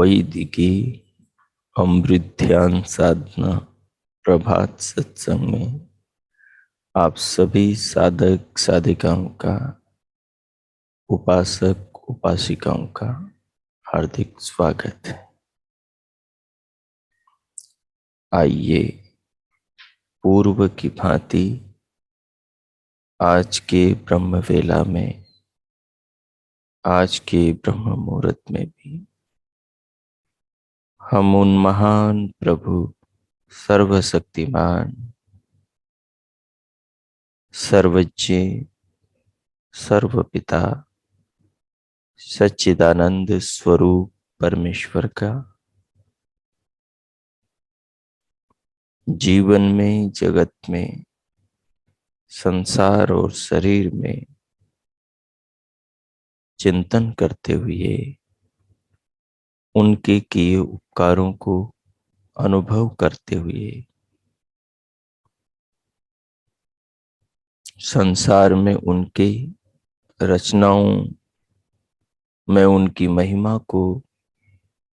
वैदिकी अमृत ध्यान साधना प्रभात सत्संग में आप सभी साधक साधिकाओं का, उपासक उपासिकाओं का हार्दिक स्वागत है। आइए पूर्व की भांति आज के ब्रह्म वेला में, आज के ब्रह्म मुहूर्त में भी हम उन महान प्रभु सर्वशक्तिमान, सर्वज्ञ, सर्वपिता, सच्चिदानंद स्वरूप परमेश्वर का जीवन में, जगत में, संसार और शरीर में चिंतन करते हुए उनके किए उपकारों को अनुभव करते हुए संसार में उनके रचनाओं में उनकी महिमा को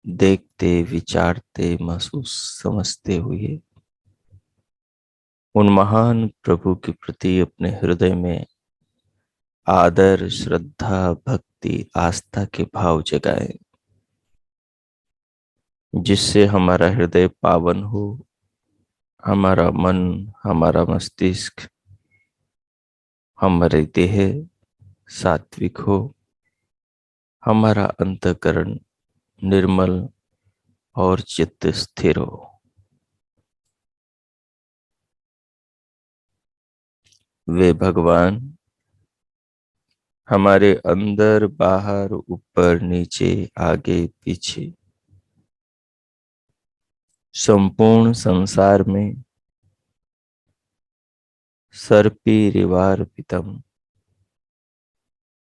देखते, विचारते, महसूस, समझते हुए उन महान प्रभु के प्रति अपने हृदय में आदर, श्रद्धा, भक्ति, आस्था के भाव जगाएं, जिससे हमारा हृदय पावन हो, हमारा मन, हमारा मस्तिष्क, हमारी देह सात्विक हो, हमारा अंतःकरण निर्मल और चित्त स्थिर हो। वे भगवान हमारे अंदर, बाहर, ऊपर, नीचे, आगे, पीछे, संपूर्ण संसार में सर्पीरिवार्पितम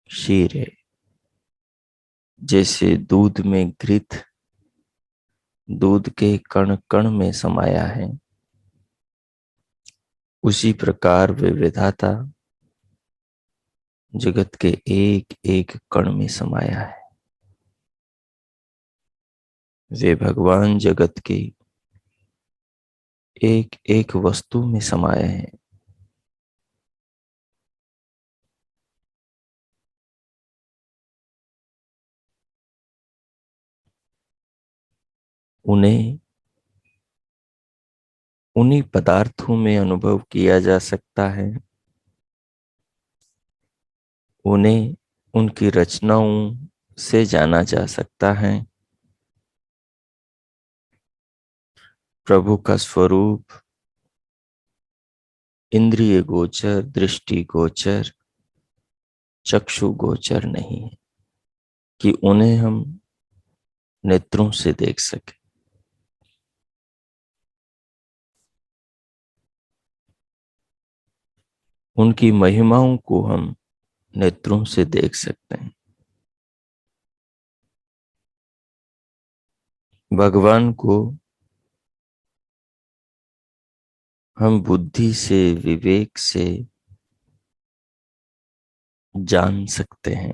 क्षीरे, जैसे दूध में घृत दूध के कण कण में समाया है, उसी प्रकार वे विधाता जगत के एक एक कण में समाया है। वे भगवान जगत की एक एक वस्तु में समाये हैं। उन्हें उन्हीं पदार्थों में अनुभव किया जा सकता है, उन्हें उनकी रचनाओं से जाना जा सकता है। प्रभु का स्वरूप इंद्रिय गोचर, दृष्टि गोचर, चक्षु गोचर नहीं है कि उन्हें हम नेत्रों से देख सके। उनकी महिमाओं को हम नेत्रों से देख सकते हैं। भगवान को हम बुद्धि से, विवेक से जान सकते हैं।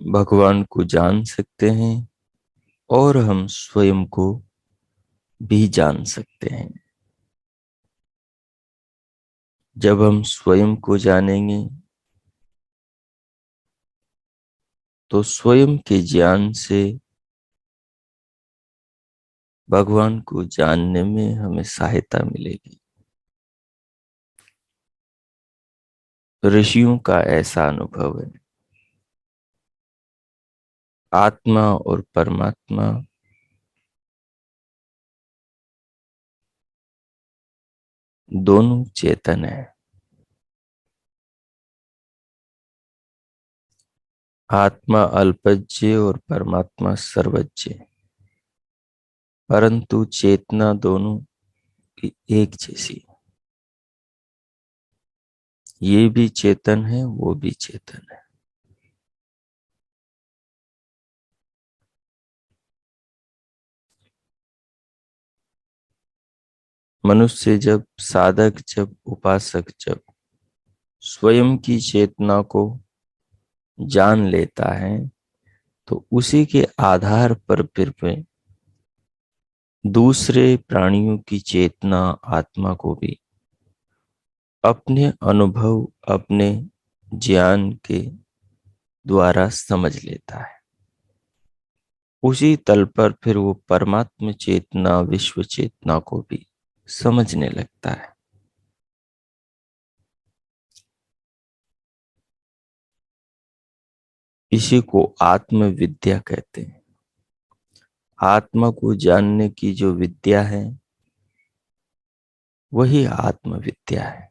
भगवान को जान सकते हैं और हम स्वयं को भी जान सकते हैं। जब हम स्वयं को जानेंगे तो स्वयं के ज्ञान से भगवान को जानने में हमें सहायता मिलेगी। ऋषियों का ऐसा अनुभव है। आत्मा और परमात्मा दोनों चेतन है। आत्मा अल्पज्य और परमात्मा सर्वज्ञ, परंतु चेतना दोनों की एक जैसी। ये भी चेतन है, वो भी चेतन है। मनुष्य जब, साधक जब, उपासक जब स्वयं की चेतना को जान लेता है तो उसी के आधार पर फिर वे दूसरे प्राणियों की चेतना, आत्मा को भी अपने अनुभव, अपने ज्ञान के द्वारा समझ लेता है। उसी तल पर फिर वो परमात्म चेतना, विश्व चेतना को भी समझने लगता है। इसी को आत्म विद्या कहते हैं। आत्मा को जानने की जो विद्या है वही आत्म विद्या है।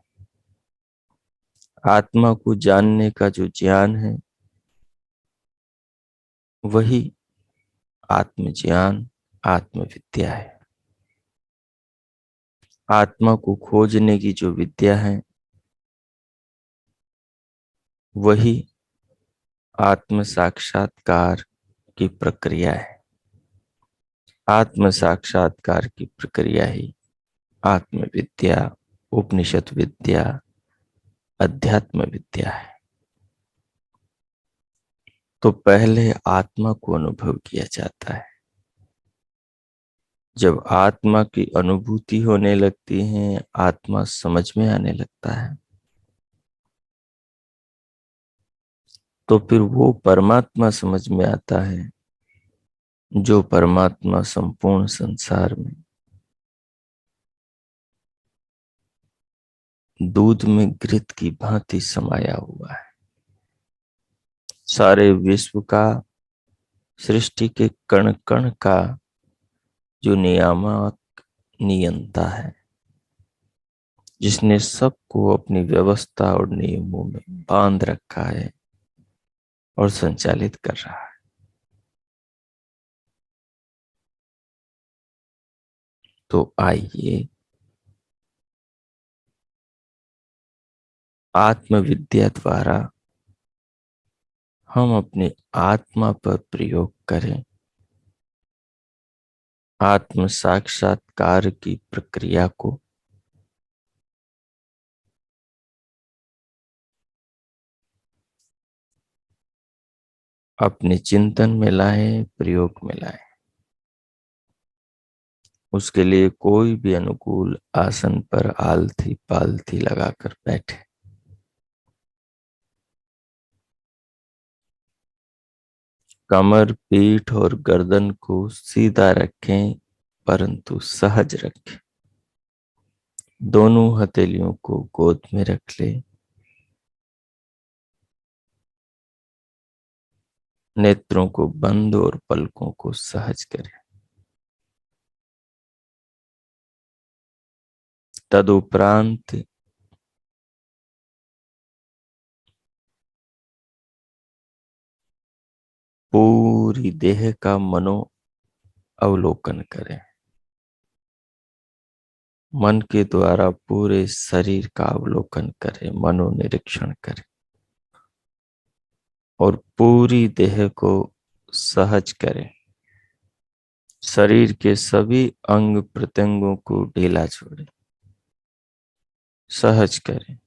आत्मा को जानने का जो ज्ञान है वही आत्म ज्ञान, आत्म विद्या है। आत्मा को खोजने की जो विद्या है वही आत्म साक्षात्कार की प्रक्रिया है। आत्म साक्षात्कार की प्रक्रिया ही आत्म विद्या, उपनिषद विद्या, अध्यात्म विद्या है। तो पहले आत्मा को अनुभव किया जाता है। जब आत्मा की अनुभूति होने लगती है, आत्मा समझ में आने लगता है, तो फिर वो परमात्मा समझ में आता है, जो परमात्मा संपूर्ण संसार में दूध में घृत की भांति समाया हुआ है। सारे विश्व का, सृष्टि के कण कण का जो नियामक, नियंता है, जिसने सबको अपनी व्यवस्था और नियमों में बांध रखा है और संचालित कर रहा है। तो आइए आत्मविद्या द्वारा हम अपनी आत्मा पर प्रयोग करें। आत्म साक्षात्कार की प्रक्रिया को अपने चिंतन में लाएं, प्रयोग में लाएं। उसके लिए कोई भी अनुकूल आसन पर आलथी पालथी लगाकर बैठे। कमर, पीठ और गर्दन को सीधा रखें, परंतु सहज रखें। दोनों हथेलियों को गोद में रख लें। नेत्रों को बंद और पलकों को सहज करें। तदुपरांत पूरी देह का मनो अवलोकन करें। मन के द्वारा पूरे शरीर का अवलोकन करें, मनोनिरीक्षण करें और पूरी देह को सहज करें। शरीर के सभी अंग प्रत्यंगों को ढीला छोड़ें, सहज करें।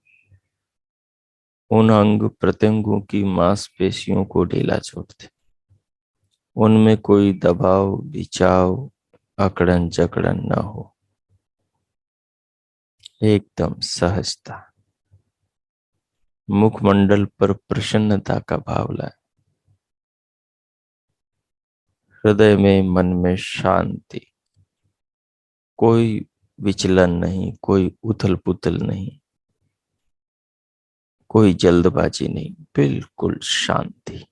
उन अंग प्रत्यंगों की मांसपेशियों को ढीला छोड़ दें। उनमें कोई दबाव, बिछाव, अकड़न जकड़न न हो, एकदम सहजता। मुखमंडल पर प्रसन्नता का भाव लाए। हृदय में, मन में शांति, कोई विचलन नहीं, कोई उथल पुथल नहीं, कोई जल्दबाजी नहीं, बिल्कुल शांति।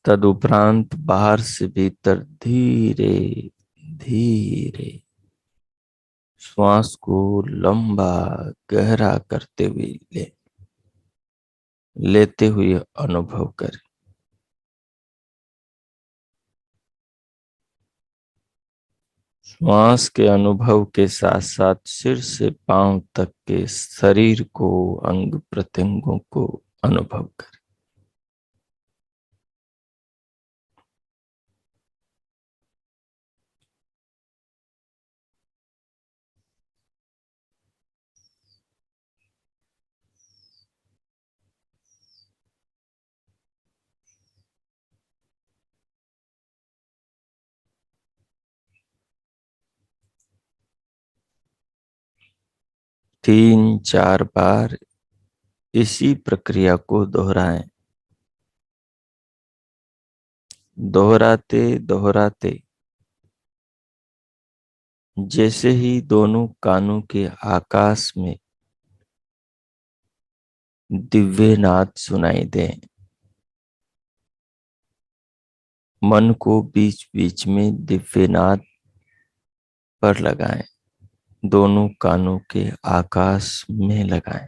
तदुपरांत बाहर से भीतर धीरे धीरे श्वास को लंबा गहरा करते हुए लेते हुए अनुभव करें। श्वास के अनुभव के साथ साथ सिर से पांव तक के शरीर को, अंग प्रत्यंगों को अनुभव करें। 3-4 बार इसी प्रक्रिया को दोहराएं। दोहराते दोहराते जैसे ही दोनों कानों के आकाश में दिव्य नाद सुनाई दे, मन को बीच बीच में दिव्य नाद पर लगाएं। दोनों कानों के आकाश में लगाएं।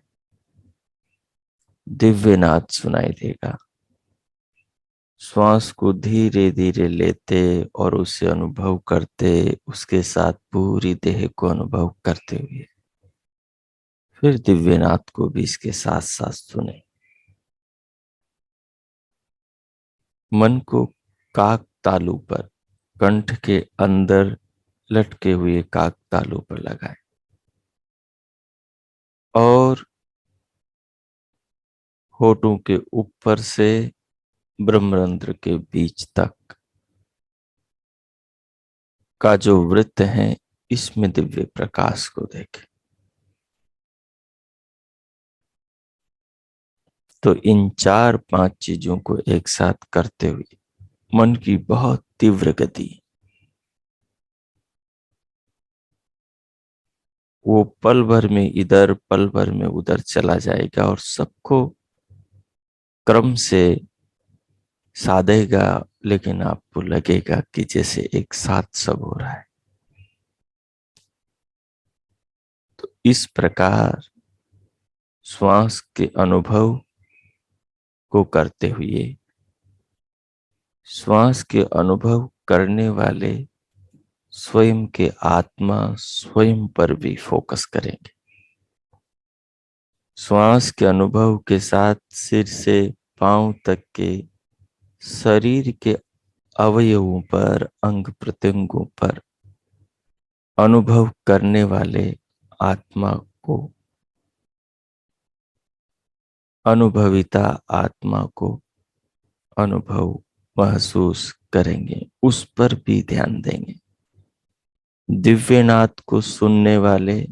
दिव्य नाद सुनाई देगा। श्वास को धीरे धीरे लेते और उसे अनुभव करते, उसके साथ पूरी देह को अनुभव करते हुए फिर दिव्यनाथ को भी इसके साथ साथ सुने। मन को काक तालु पर, कंठ के अंदर लटके हुए काक तालु पर लगाएं और होठों के ऊपर से ब्रह्मरंध्र के बीच तक का जो वृत्त है, इसमें दिव्य प्रकाश को देखें। तो इन 4-5 चीजों को एक साथ करते हुए मन की बहुत तीव्र गति, वो पल भर में इधर पल भर में उधर चला जाएगा और सबको क्रम से साधेगा, लेकिन आपको लगेगा कि जैसे एक साथ सब हो रहा है। तो इस प्रकार श्वास के अनुभव को करते हुए श्वास के अनुभव करने वाले स्वयं के आत्मा स्वयं पर भी फोकस करेंगे। श्वास के अनुभव के साथ सिर से पांव तक के शरीर के अवयवों पर, अंग प्रत्यंगों पर अनुभव करने वाले आत्मा को, अनुभविता आत्मा को अनुभव महसूस करेंगे, उस पर भी ध्यान देंगे। दिव्यनाथ को सुनने वाले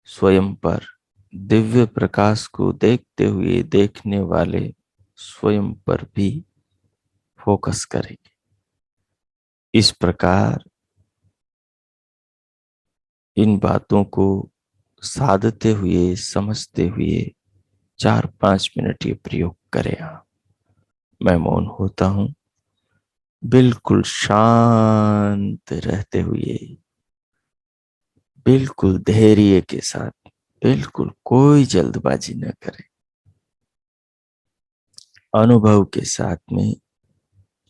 स्वयं पर, दिव्य प्रकाश को देखते हुए देखने वाले स्वयं पर भी फोकस करेंगे। इस प्रकार इन बातों को साधते हुए, समझते हुए 4-5 मिनट ये प्रयोग करें आप। मैं मौन होता हूं, बिल्कुल शांत रहते हुए, बिल्कुल धैर्य के साथ बिल्कुल कोई जल्दबाजी न करें। अनुभव के साथ में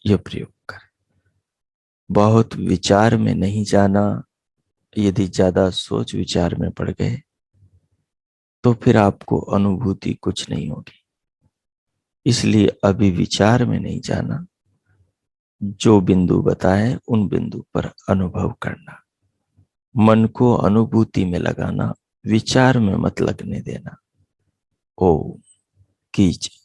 यह प्रयोग करें। बहुत विचार में नहीं जाना। यदि ज्यादा सोच विचार में पड़ गए तो फिर आपको अनुभूति कुछ नहीं होगी। इसलिए अभी विचार में नहीं जाना। जो बिंदु बताए उन बिंदु पर अनुभव करना। मन को अनुभूति में लगाना, विचार में मत लगने देना। ओ कीजिए।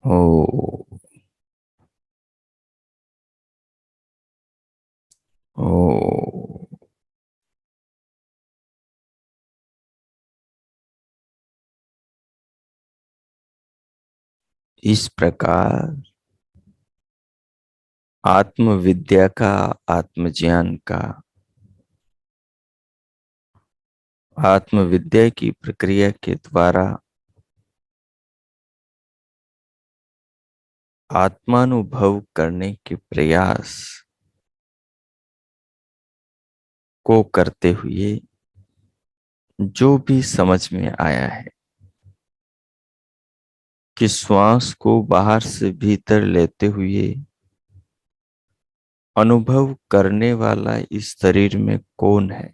ओ ओ इस प्रकार आत्मविद्या का, आत्मज्ञान का, आत्मविद्या की प्रक्रिया के द्वारा आत्मानुभव करने के प्रयास को करते हुए जो भी समझ में आया है कि श्वास को बाहर से भीतर लेते हुए अनुभव करने वाला इस शरीर में कौन है,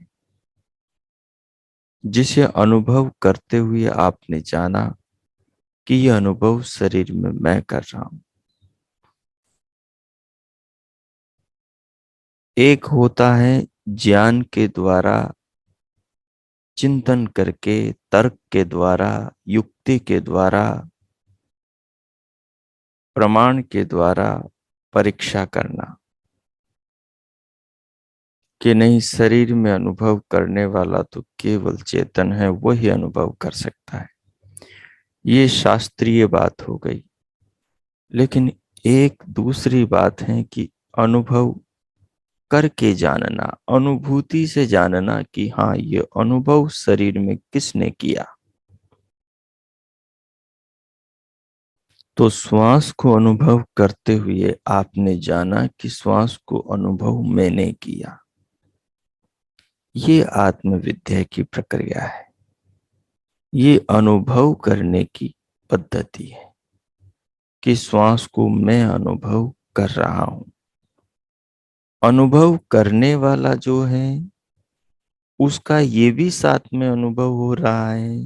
जिसे अनुभव करते हुए आपने जाना कि यह अनुभव शरीर में मैं कर रहा हूं। एक होता है ज्ञान के द्वारा, चिंतन करके, तर्क के द्वारा, युक्ति के द्वारा, प्रमाण के द्वारा परीक्षा करना कि नहीं, शरीर में अनुभव करने वाला तो केवल चेतन है, वही अनुभव कर सकता है। ये शास्त्रीय बात हो गई। लेकिन एक दूसरी बात है कि अनुभव करके जानना, अनुभूति से जानना कि हाँ, ये अनुभव शरीर में किसने किया। तो श्वास को अनुभव करते हुए आपने जाना कि श्वास को अनुभव मैंने किया। ये आत्मविद्या की प्रक्रिया है, ये अनुभव करने की पद्धति है कि श्वास को मैं अनुभव कर रहा हूं। अनुभव करने वाला जो है उसका ये भी साथ में अनुभव हो रहा है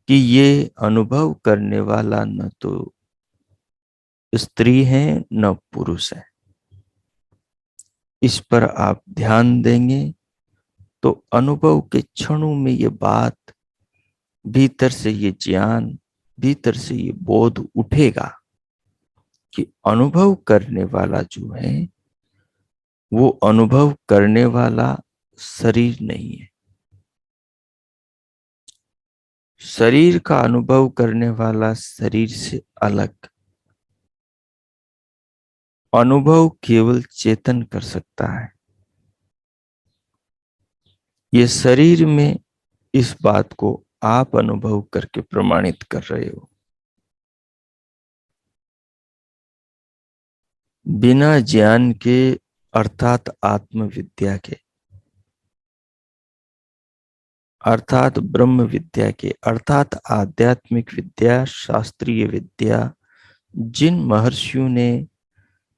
कि ये अनुभव करने वाला न तो स्त्री है न पुरुष है। इस पर आप ध्यान देंगे तो अनुभव के क्षणों में ये बात, भीतर से ये ज्ञान, भीतर से ये बोध उठेगा कि अनुभव करने वाला जो है वो अनुभव करने वाला शरीर नहीं है। शरीर का अनुभव करने वाला शरीर से अलग। अनुभव केवल चेतन कर सकता है। ये शरीर में इस बात को आप अनुभव करके प्रमाणित कर रहे हो। बिना ज्ञान के, अर्थात आत्मविद्या के, अर्थात ब्रह्म विद्या के, अर्थात आध्यात्मिक विद्या, शास्त्रीय विद्या, जिन महर्षियों ने,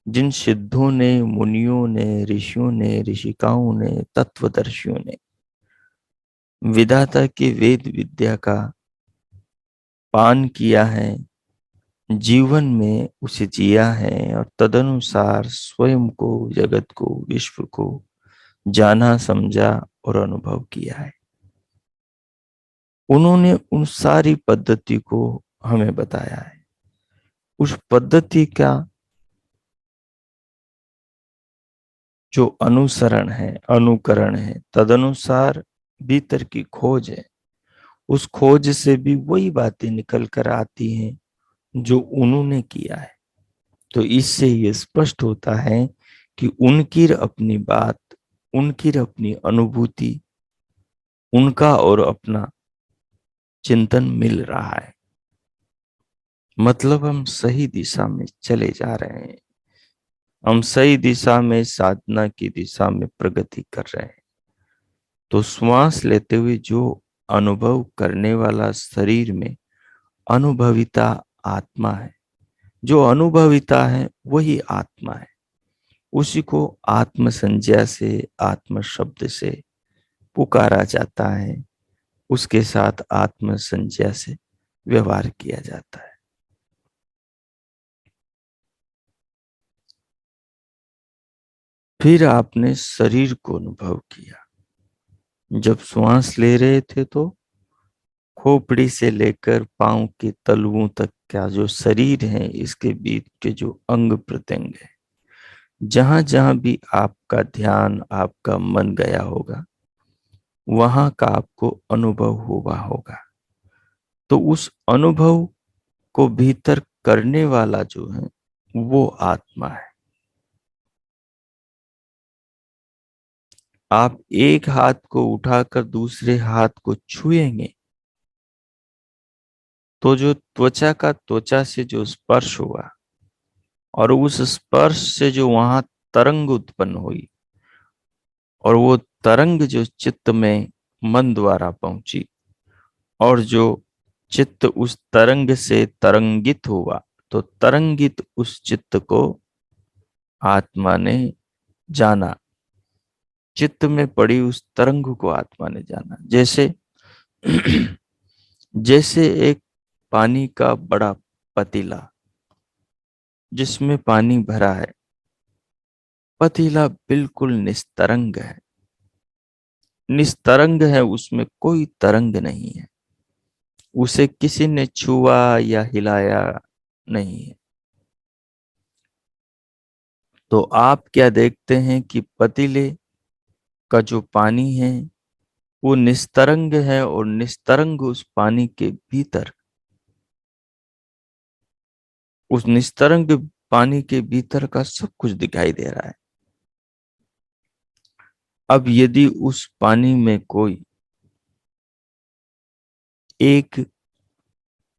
जिन सिद्धों ने, मुनियों ने, ऋषियों ने, ऋषिकाओं ने, तत्वदर्शियों ने विधाता की वेद विद्या का पान किया है, जीवन में उसे जिया है और तदनुसार स्वयं को, जगत को, विश्व को जाना, समझा और अनुभव किया है, उन्होंने उन सारी पद्धति को हमें बताया है। उस पद्धति का जो अनुसरण है, अनुकरण है, तदनुसार भीतर की खोज है, उस खोज से भी वही बातें निकल कर आती हैं जो उन्होंने किया है। तो इससे ये स्पष्ट होता है कि उनकी अपनी बात, उनकी अपनी अनुभूति, उनका और अपना चिंतन मिल रहा है। मतलब हम सही दिशा में चले जा रहे हैं, हम सही दिशा में, साधना की दिशा में प्रगति कर रहे हैं। तो श्वास लेते हुए जो अनुभव करने वाला शरीर में अनुभविता आत्मा है, जो अनुभविता है वही आत्मा है। उसी को आत्म संज्ञा से, आत्म शब्द से पुकारा जाता है, उसके साथ आत्म संज्ञा से व्यवहार किया जाता है। फिर आपने शरीर को अनुभव किया। जब श्वास ले रहे थे तो खोपड़ी से लेकर पांव के तलुओं तक का जो शरीर है, इसके बीच के जो अंग प्रत्यंग है, जहां जहां भी आपका ध्यान, आपका मन गया होगा, वहां का आपको अनुभव हुआ होगा। तो उस अनुभव को भीतर करने वाला जो है, वो आत्मा है। आप एक हाथ को उठाकर दूसरे हाथ को छुएंगे, तो जो त्वचा का त्वचा से जो स्पर्श हुआ, और उस स्पर्श से जो वहां तरंग उत्पन्न हुई, और वो तरंग जो चित्त में मन द्वारा पहुंची, और जो चित्त उस तरंग से तरंगित हुआ, तो तरंगित उस चित्त को आत्मा ने जाना। चित्त में पड़ी उस तरंग को आत्मा ने जाना। जैसे जैसे एक पानी का बड़ा पतीला, जिसमें पानी भरा है, पतीला बिल्कुल निस्तरंग है। निस्तरंग है, उसमें कोई तरंग नहीं है, उसे किसी ने छुआ या हिलाया नहीं है। तो आप क्या देखते हैं कि पतीले का जो पानी है, वो निस्तरंग है, और निस्तरंग उस पानी के भीतर, उस निस्तरंग पानी के भीतर का सब कुछ दिखाई दे रहा है। अब यदि उस पानी में कोई एक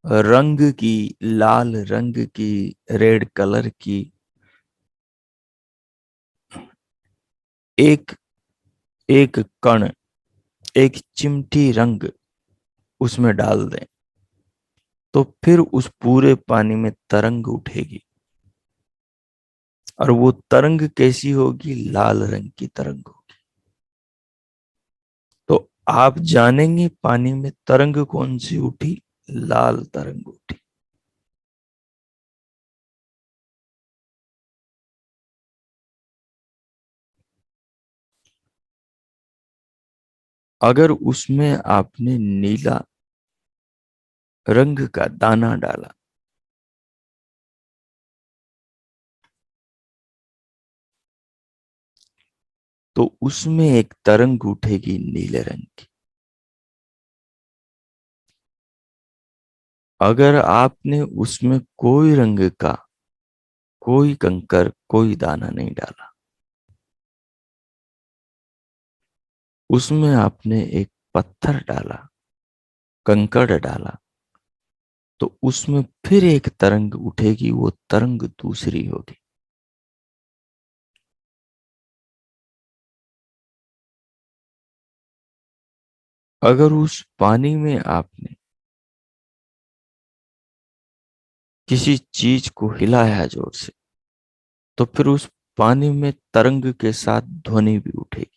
रंग की, लाल रंग की, रेड कलर की एक एक कण, एक चिमटी रंग उसमें डाल दें, तो फिर उस पूरे पानी में तरंग उठेगी। और वो तरंग कैसी होगी? लाल रंग की तरंग होगी। तो आप जानेंगे पानी में तरंग कौन सी उठी? लाल तरंग उठी। अगर उसमें आपने नीला रंग का दाना डाला, तो उसमें एक तरंग उठेगी नीले रंग की। अगर आपने उसमें कोई रंग का, कोई कंकर, कोई दाना नहीं डाला, उसमें आपने एक पत्थर डाला, कंकड़ डाला, तो उसमें फिर एक तरंग उठेगी, वो तरंग दूसरी होगी। अगर उस पानी में आपने किसी चीज को हिलाया जोर से, तो फिर उस पानी में तरंग के साथ ध्वनि भी उठेगी।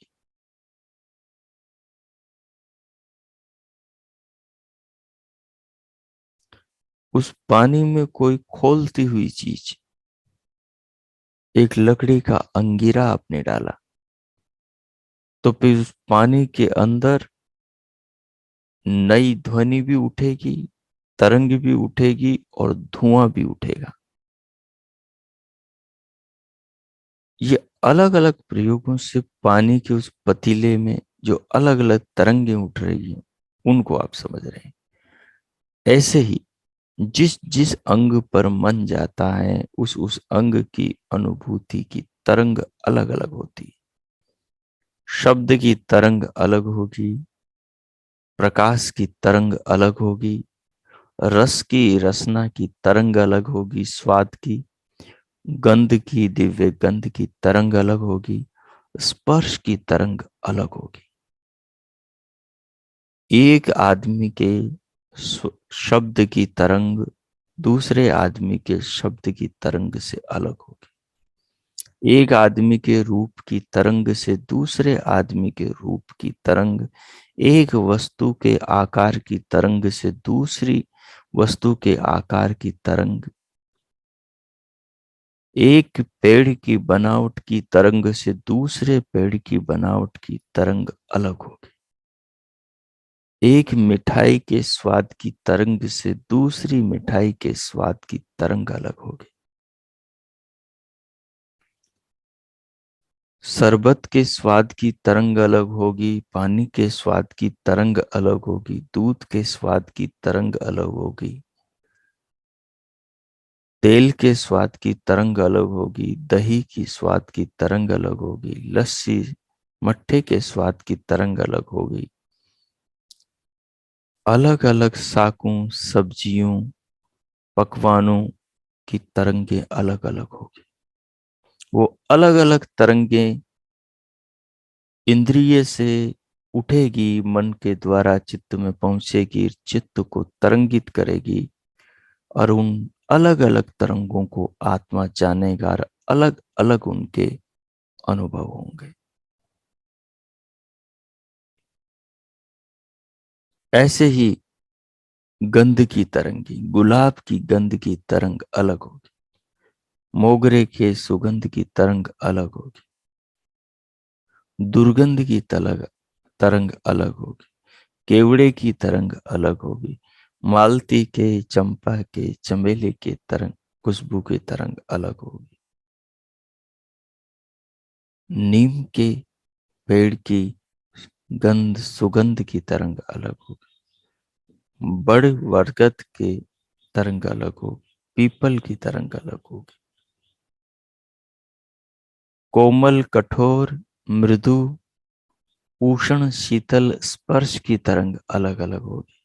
उस पानी में कोई खोलती हुई चीज, एक लकड़ी का अंगीरा आपने डाला, तो फिर उस पानी के अंदर नई ध्वनि भी उठेगी, तरंग भी उठेगी, और धुआं भी उठेगा। ये अलग अलग प्रयोगों से पानी के उस पतीले में जो अलग अलग तरंगे उठ रही हैं, उनको आप समझ रहे हैं। ऐसे ही जिस जिस अंग पर मन जाता है, उस अंग की अनुभूति की तरंग अलग अलग होती है। शब्द की तरंग अलग होगी, प्रकाश की तरंग अलग होगी, रस की, रसना की तरंग अलग होगी, स्वाद की, गंध की, दिव्य गंध की तरंग अलग होगी, स्पर्श की तरंग अलग होगी। एक आदमी के शब्द की तरंग दूसरे आदमी के शब्द की तरंग से अलग होगी। एक आदमी के रूप की तरंग से दूसरे आदमी के रूप की तरंग, एक वस्तु के आकार की तरंग से दूसरी वस्तु के आकार की तरंग, एक पेड़ की बनावट की तरंग से दूसरे पेड़ की बनावट की तरंग अलग होगी। एक मिठाई के स्वाद की तरंग से दूसरी मिठाई के स्वाद की तरंग अलग होगी। शरबत के स्वाद की तरंग अलग होगी, पानी के स्वाद की तरंग अलग होगी, दूध के स्वाद की तरंग अलग होगी, तेल के स्वाद की तरंग अलग होगी, दही की स्वाद की तरंग अलग होगी, लस्सी मट्ठे के स्वाद की तरंग अलग होगी। अलग अलग शाकों, सब्जियों, पकवानों की तरंगे अलग अलग होगी। वो अलग अलग तरंगे इंद्रिय से उठेगी, मन के द्वारा चित्त में पहुंचेगी, चित्त को तरंगित करेगी और उन अलग अलग तरंगों को आत्मा जानेगा और अलग अलग उनके अनुभव होंगे। ऐसे ही गंध की तरंगी, गुलाब की गंध की तरंग अलग होगी, मोगरे के सुगंध की तरंग अलग होगी, दुर्गंध की तरंग अलग होगी, केवड़े की तरंग अलग होगी, मालती के, चंपा के, चमेली के तरंग, खुशबू की तरंग अलग होगी, नीम के पेड़ की गंध सुगंध की तरंग अलग होगी, बड़ बरगद के तरंग अलग होगी, पीपल की तरंग अलग होगी, कोमल कठोर मृदु उष्ण शीतल स्पर्श की तरंग अलग अलग होगी।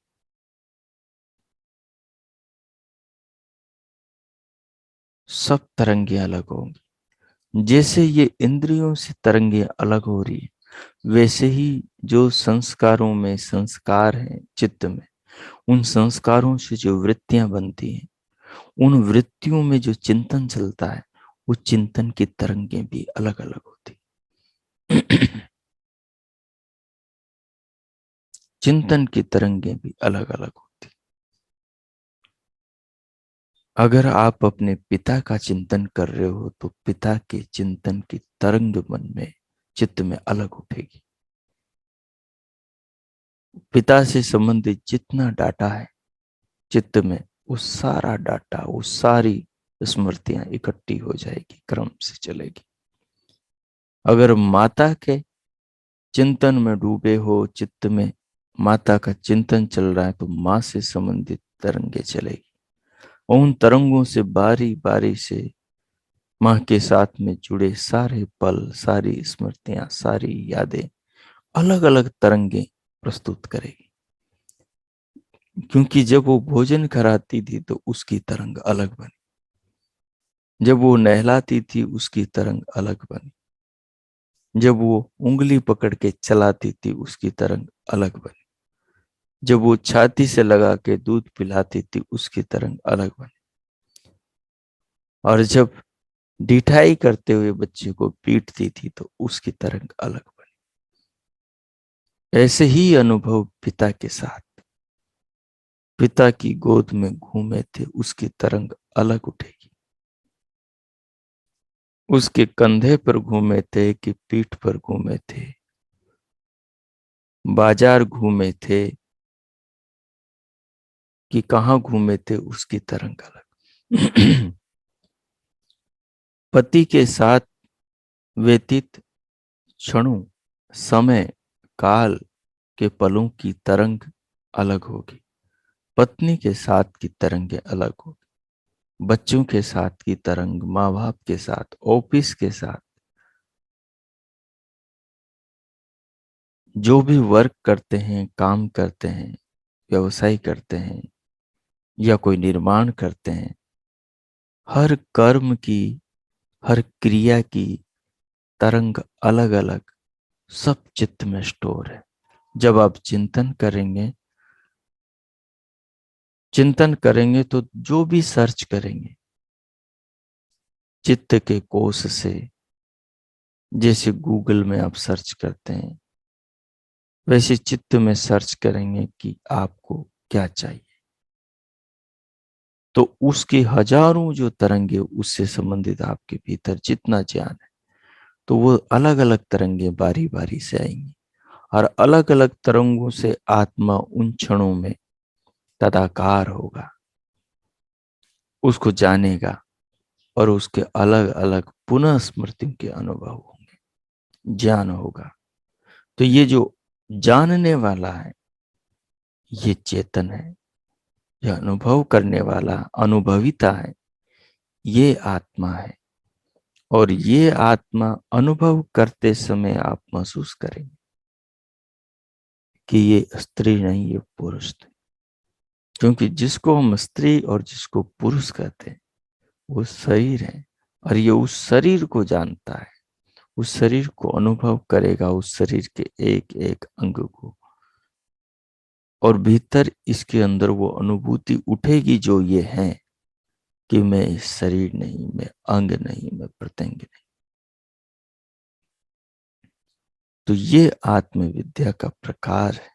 सब तरंगे अलग होंगी। जैसे ये इंद्रियों से तरंगे अलग हो रही है, वैसे ही जो संस्कारों में संस्कार हैं चित्त में, उन संस्कारों से जो वृत्तियां बनती हैं, उन वृत्तियों में जो चिंतन चलता है, वो चिंतन की तरंगे भी अलग अलग होती। चिंतन की तरंगे भी अलग अलग होती। अगर आप अपने पिता का चिंतन कर रहे हो तो पिता के चिंतन की तरंग मन में चित्त में अलग उठेगी। पिता से संबंधित जितना डाटा है चित्त में, वो सारा डाटा, वो सारी स्मृतियां इकट्ठी हो जाएगी, क्रम से चलेगी। अगर माता के चिंतन में डूबे हो, चित्त में माता का चिंतन चल रहा है, तो माँ से संबंधित तरंगे चलेगी। उन तरंगों से बारी बारी से माँ के साथ में जुड़े सारे पल, सारी स्मृतियां, सारी यादें अलग अलग तरंगे प्रस्तुत करेगी। क्योंकि जब वो भोजन कराती थी तो उसकी तरंग अलग बनी, जब वो नहलाती थी उसकी तरंग अलग बनी, जब वो उंगली पकड़ के चलाती थी उसकी तरंग अलग बनी, जब वो छाती से लगा के दूध पिलाती थी उसकी तरंग अलग बनी, और जब ढिठाई करते हुए बच्चे को पीटती थी तो उसकी तरंग अलग बनी। ऐसे ही अनुभव पिता के साथ, पिता की गोद में घूमे थे, उसकी तरंग अलग उठेगी। उसके कंधे पर घूमे थे कि पीठ पर घूमे थे, बाजार घूमे थे कि कहाँ घूमे थे, उसकी तरंग अलग। पति के साथ व्यतीत क्षणों, समय, काल के पलों की तरंग अलग होगी। पत्नी के साथ की तरंगे अलग होगी, बच्चों के साथ की तरंग, माँ बाप के साथ, ऑफिस के साथ, जो भी वर्क करते हैं, काम करते हैं, व्यवसाय करते हैं या कोई निर्माण करते हैं, हर कर्म की, हर क्रिया की तरंग अलग अलग सब चित्त में स्टोर है। जब आप चिंतन करेंगे तो जो भी सर्च करेंगे चित्त के कोश से, जैसे गूगल में आप सर्च करते हैं, वैसे चित्त में सर्च करेंगे कि आपको क्या चाहिए, तो उसके हजारों जो तरंगे, उससे संबंधित आपके भीतर जितना ज्ञान है, तो वो अलग अलग तरंगे बारी बारी से आएंगी और अलग अलग तरंगों से आत्मा उन क्षणों में तदाकार होगा, उसको जानेगा और उसके अलग अलग पुनः स्मृति के अनुभव होंगे, ज्ञान होगा। तो ये जो जानने वाला है ये चेतन है, यह अनुभव करने वाला अनुभविता है ये आत्मा है। और ये आत्मा अनुभव करते समय आप महसूस करेंगे कि ये स्त्री नहीं, ये पुरुष है। क्योंकि जिसको हम स्त्री और जिसको पुरुष कहते हैं वो शरीर है, और ये उस शरीर को जानता है, उस शरीर को अनुभव करेगा, उस शरीर के एक एक अंग को। और भीतर इसके अंदर वो अनुभूति उठेगी जो ये है कि मैं इस शरीर नहीं, मैं अंग नहीं, मैं प्रत्यंग नहीं। तो ये आत्मविद्या का प्रकार है।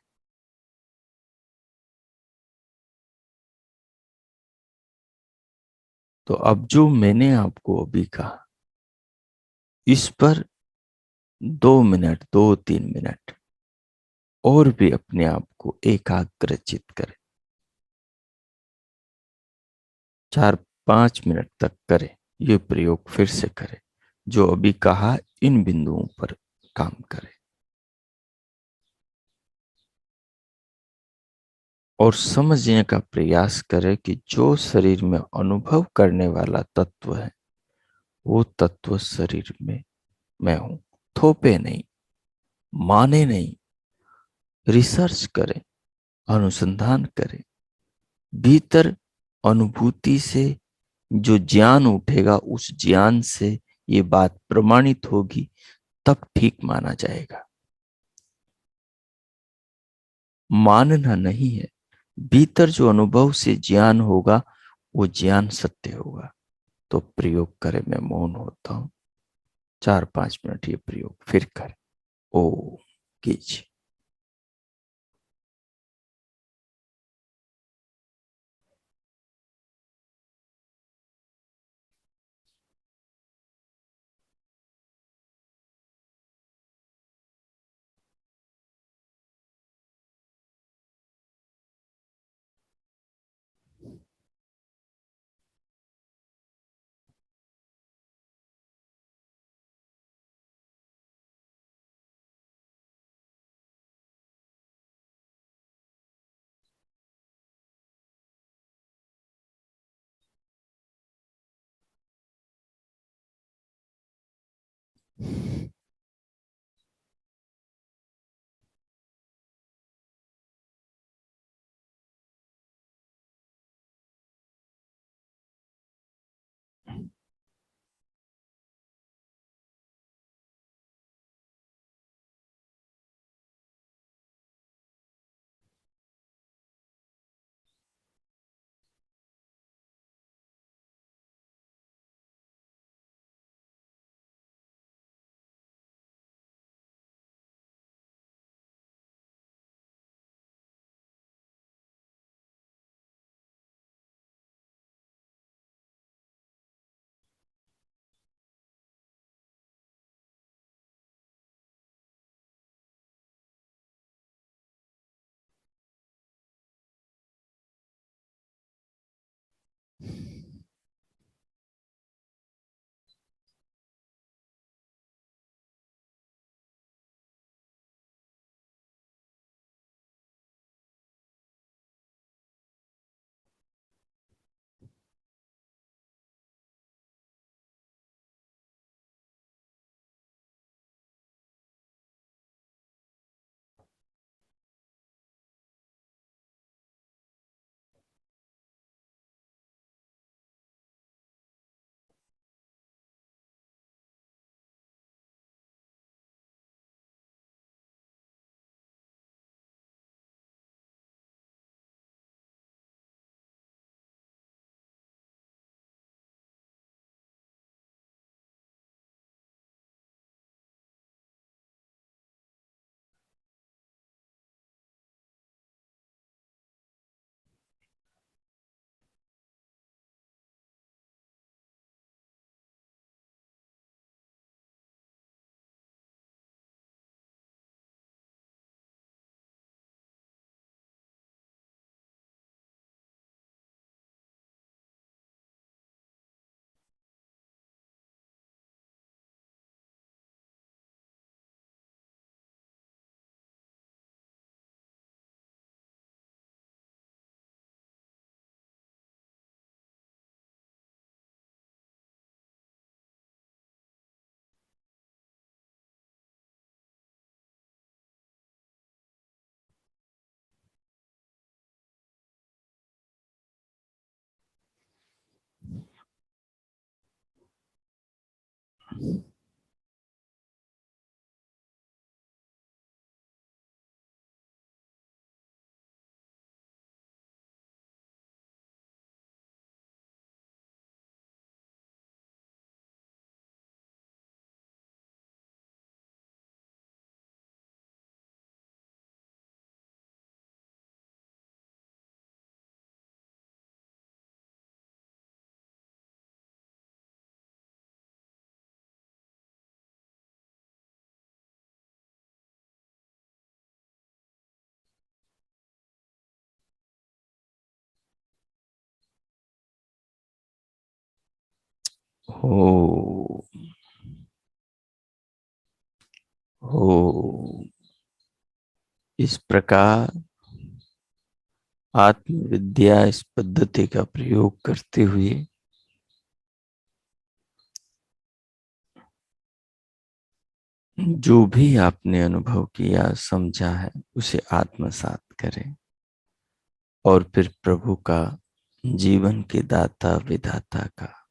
तो अब जो मैंने आपको अभी कहा, इस पर 2 मिनट, 2-3 मिनट और भी अपने आप को एकाग्रचित करें। 4-5 मिनट तक करें, ये प्रयोग फिर से करें। जो अभी कहा इन बिंदुओं पर काम करें और समझने का प्रयास करें कि जो शरीर में अनुभव करने वाला तत्व है वो तत्व शरीर में मैं हूं। थोपे नहीं, माने नहीं, रिसर्च करें, अनुसंधान करें। भीतर अनुभूति से जो ज्ञान उठेगा उस ज्ञान से ये बात प्रमाणित होगी, तब ठीक माना जाएगा। मानना नहीं है, भीतर जो अनुभव से ज्ञान होगा वो ज्ञान सत्य होगा। तो प्रयोग करें, मैं मौन होता हूं। 4-5 मिनट ये प्रयोग फिर करें। ओ कीजिए। हो हो। इस प्रकार आत्मविद्या इस पद्धति का प्रयोग करते हुए जो भी आपने अनुभव किया समझा है उसे आत्मसात करें और फिर प्रभु का, जीवन के दाता विधाता का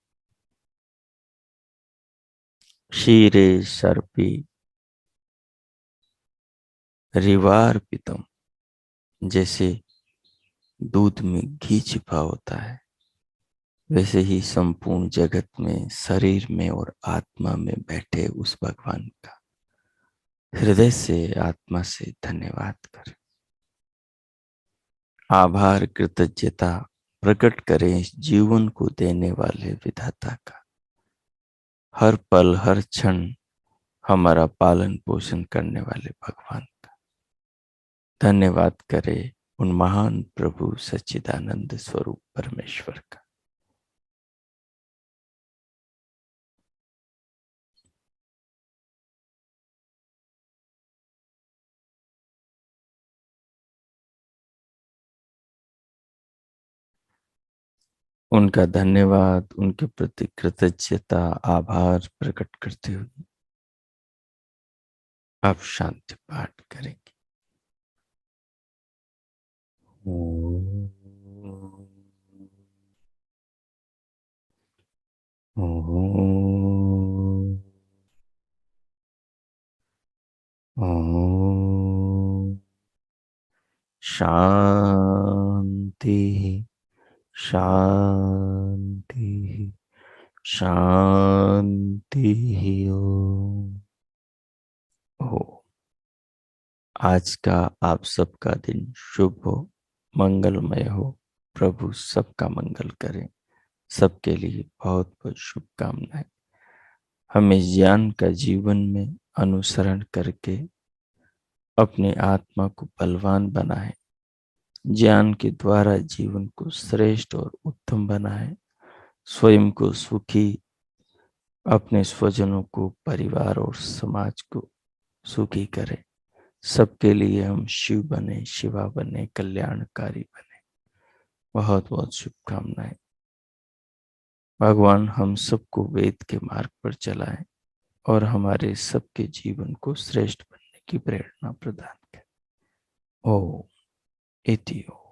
क्षीरे सर्पी रिवार्पितम, जैसे दूध में घी छिपा होता है वैसे ही संपूर्ण जगत में, शरीर में और आत्मा में बैठे उस भगवान का हृदय से, आत्मा से धन्यवाद करें। आभार कृतज्ञता प्रकट करें इस जीवन को देने वाले विधाता का, हर पल हर क्षण हमारा पालन पोषण करने वाले भगवान का। धन्यवाद करें उन महान प्रभु सच्चिदानंद स्वरूप परमेश्वर का। उनका धन्यवाद, उनके प्रति कृतज्ञता आभार प्रकट करते हुए आप शांति पाठ करेंगे। ओम ओम ओम। शांति शांति शांति। ओम। हो। आज का आप सबका दिन शुभ हो, मंगलमय हो। प्रभु सबका मंगल करें। सबके लिए बहुत बहुत शुभकामनाएं। हम इस ज्ञान का जीवन में अनुसरण करके अपने आत्मा को बलवान बनाएं, ज्ञान के द्वारा जीवन को श्रेष्ठ और उत्तम बनाएं, स्वयं को सुखी, अपने स्वजनों को, परिवार और समाज को सुखी करें। सबके लिए हम शिव बने, शिवा बने, कल्याणकारी बने। बहुत बहुत शुभकामनाएं। भगवान हम सबको वेद के मार्ग पर चलाएं और हमारे सबके जीवन को श्रेष्ठ बनने की प्रेरणा प्रदान करें। ओम इति ओम।